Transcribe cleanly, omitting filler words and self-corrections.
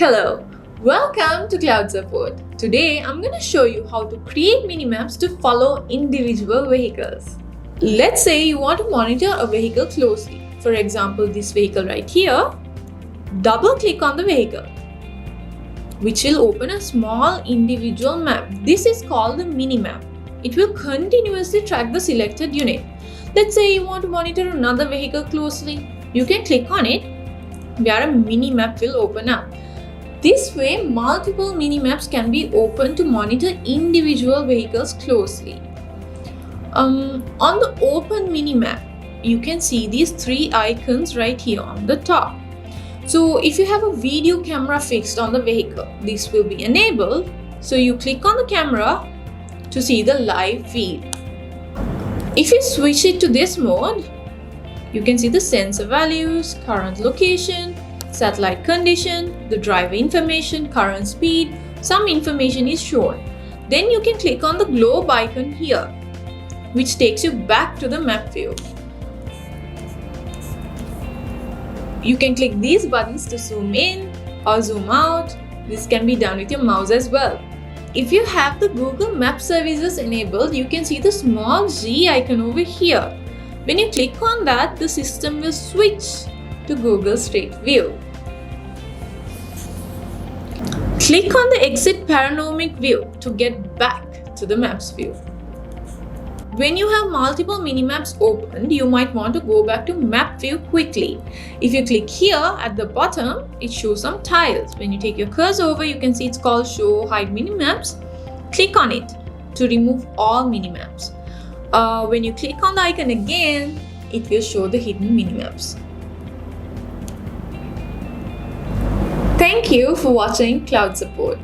Hello, welcome to Cloud Support. Today I'm going to show you how to create mini-maps to follow individual vehicles. Let's say you want to monitor a vehicle closely. For example, this vehicle right here. Double click on the vehicle, which will open a small individual map. This is called the mini-map. It will continuously track the selected unit. Let's say you want to monitor another vehicle closely. You can click on it, where a mini-map will open up. This way, multiple mini-maps can be opened to monitor individual vehicles closely. On the open mini-map, you can see these three icons right here on the top. So if you have a video camera fixed on the vehicle, this will be enabled. So you click on the camera to see the live feed. If you switch it to this mode, you can see the sensor values, current location, satellite condition, the driver information, current speed, some information is shown. Then you can click on the globe icon here, which takes you back to the map view. You can click these buttons to zoom in or zoom out. This can be done with your mouse as well. If you have the Google Maps services enabled, you can see the small G icon over here. When you click on that, the system will switch to Google Street View. Click on the Exit Panoramic View to get back to the Maps view. When you have multiple mini-maps opened, you might want to go back to Map view quickly. If you click here at the bottom, it shows some tiles. When you take your cursor over, you can see it's called Show Hide Mini-maps. Click on it to remove all mini-maps. When you click on the icon again, it will show the hidden mini-maps. Thank you for watching Cloud Support.